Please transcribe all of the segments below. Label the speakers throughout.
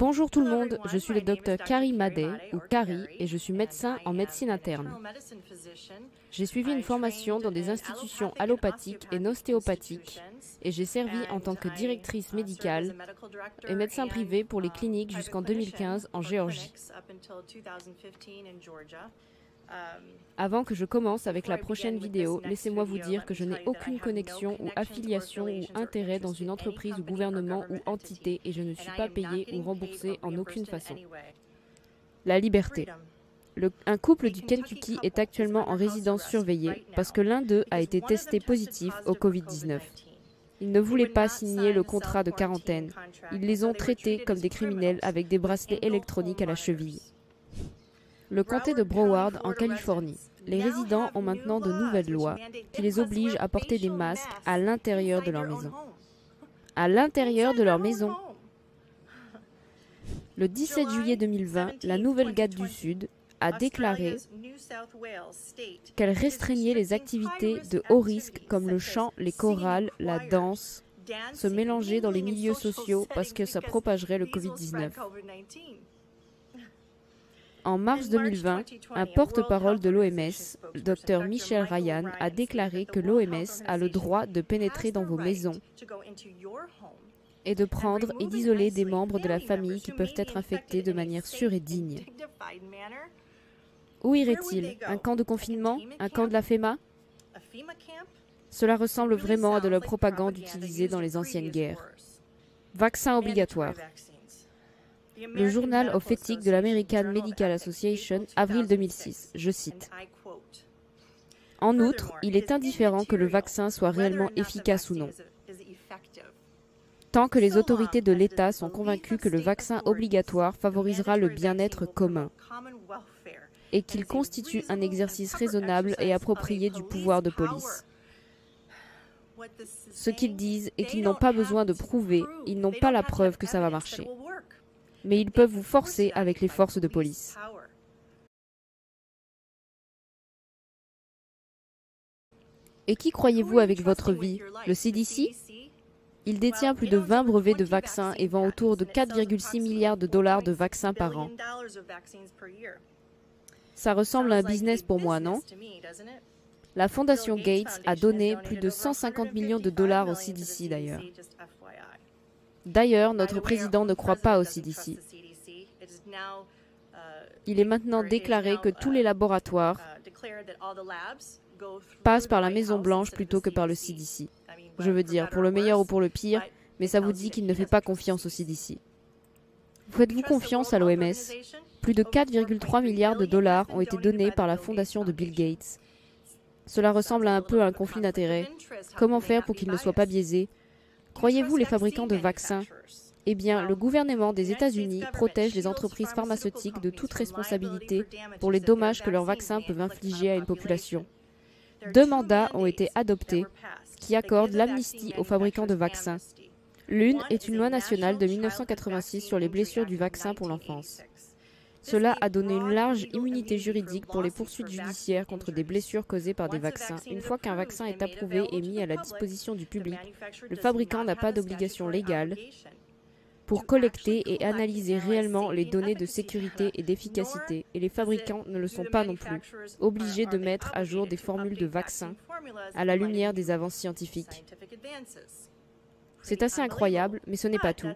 Speaker 1: Bonjour tout le monde, je suis le docteur Carrie Madej, ou Carrie, et je suis médecin en médecine interne. J'ai suivi une formation dans des institutions allopathiques et ostéopathiques, et j'ai servi en tant que directrice médicale et médecin privé pour les cliniques jusqu'en 2015 en Géorgie. Avant que je commence avec la prochaine vidéo, laissez-moi vous dire que je n'ai aucune connexion ou affiliation ou intérêt dans une entreprise ou gouvernement ou entité et je ne suis pas payé ou remboursé en aucune façon. La liberté. Un couple du Kentucky est actuellement en résidence surveillée parce que l'un d'eux a été testé positif au Covid-19. Ils ne voulaient pas signer le contrat de quarantaine. Ils les ont traités comme des criminels avec des bracelets électroniques à la cheville. Le comté de Broward, en Californie. Les résidents ont maintenant de nouvelles lois qui les obligent à porter des masques à l'intérieur de leur maison. À l'intérieur de leur maison. Le 17 juillet 2020, la Nouvelle-Galles du Sud a déclaré qu'elle restreignait les activités de haut risque comme le chant, les chorales, la danse, se mélanger dans les milieux sociaux parce que ça propagerait le Covid-19. En mars 2020, un porte-parole de l'OMS, le Dr Michael Ryan, a déclaré que l'OMS a le droit de pénétrer dans vos maisons et de prendre et d'isoler des membres de la famille qui peuvent être infectés de manière sûre et digne. Où irait-il? Un camp de confinement? Un camp de la FEMA? Cela ressemble vraiment à de la propagande utilisée dans les anciennes guerres. Vaccin obligatoire. Le Journal of Ethics de l'American Medical Association, avril 2006, je cite. En outre, il est indifférent que le vaccin soit réellement efficace ou non. Tant que les autorités de l'État sont convaincues que le vaccin obligatoire favorisera le bien-être commun et qu'il constitue un exercice raisonnable et approprié du pouvoir de police. Ce qu'ils disent est qu'ils n'ont pas besoin de prouver, ils n'ont pas la preuve que ça va marcher. Mais ils peuvent vous forcer avec les forces de police. Et qui croyez-vous avec votre vie? Le CDC? Il détient plus de 20 brevets de vaccins et vend autour de 4,6 milliards de dollars de vaccins par an. Ça ressemble à un business pour moi, non? La fondation Gates a donné plus de 150 millions de dollars au CDC d'ailleurs. D'ailleurs, notre président ne croit pas au CDC. Il est maintenant déclaré que tous les laboratoires passent par la Maison-Blanche plutôt que par le CDC. Je veux dire, pour le meilleur ou pour le pire, mais ça vous dit qu'il ne fait pas confiance au CDC. Faites-vous confiance à l'OMS? Plus de 4,3 milliards de dollars ont été donnés par la fondation de Bill Gates. Cela ressemble un peu à un conflit d'intérêts. Comment faire pour qu'il ne soit pas biaisé? Croyez-vous les fabricants de vaccins? Eh bien, le gouvernement des États-Unis protège les entreprises pharmaceutiques de toute responsabilité pour les dommages que leurs vaccins peuvent infliger à une population. 2 mandats ont été adoptés qui accordent l'amnistie aux fabricants de vaccins. L'une est une loi nationale de 1986 sur les blessures du vaccin pour l'enfance. Cela a donné une large immunité juridique pour les poursuites judiciaires contre des blessures causées par des vaccins. Une fois qu'un vaccin est approuvé et mis à la disposition du public, le fabricant n'a pas d'obligation légale pour collecter et analyser réellement les données de sécurité et d'efficacité, et les fabricants ne le sont pas non plus, obligés de mettre à jour des formules de vaccins à la lumière des avances scientifiques. C'est assez incroyable, mais ce n'est pas tout.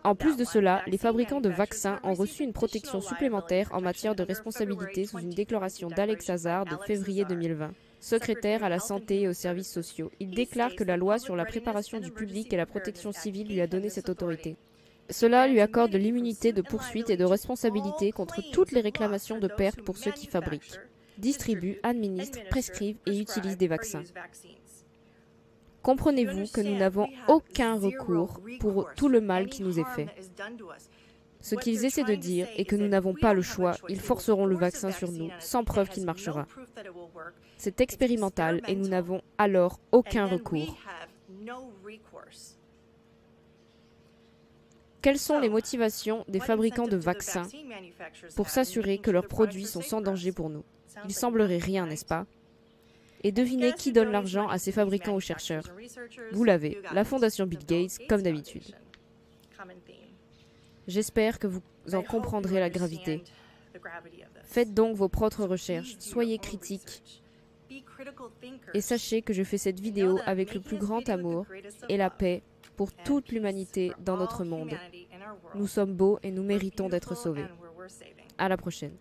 Speaker 1: En plus de cela, les fabricants de vaccins ont reçu une protection supplémentaire en matière de responsabilité sous une déclaration d'Alex Azar de février 2020, secrétaire à la santé et aux services sociaux. Il déclare que la loi sur la préparation du public et la protection civile lui a donné cette autorité. Cela lui accorde l'immunité de poursuite et de responsabilité contre toutes les réclamations de perte pour ceux qui fabriquent, distribuent, administrent, prescrivent et utilisent des vaccins. Comprenez-vous que nous n'avons aucun recours pour tout le mal qui nous est fait. Ce qu'ils essaient de dire est que nous n'avons pas le choix, ils forceront le vaccin sur nous, sans preuve qu'il marchera. C'est expérimental et nous n'avons alors aucun recours. Quelles sont les motivations des fabricants de vaccins pour s'assurer que leurs produits sont sans danger pour nous? Il semblerait rien, n'est-ce pas? Et devinez qui donne l'argent à ces fabricants ou chercheurs? Vous l'avez, la fondation Bill Gates, comme d'habitude. J'espère que vous en comprendrez la gravité. Faites donc vos propres recherches, soyez critiques et sachez que je fais cette vidéo avec le plus grand amour et la paix pour toute l'humanité dans notre monde. Nous sommes beaux et nous méritons d'être sauvés. À la prochaine.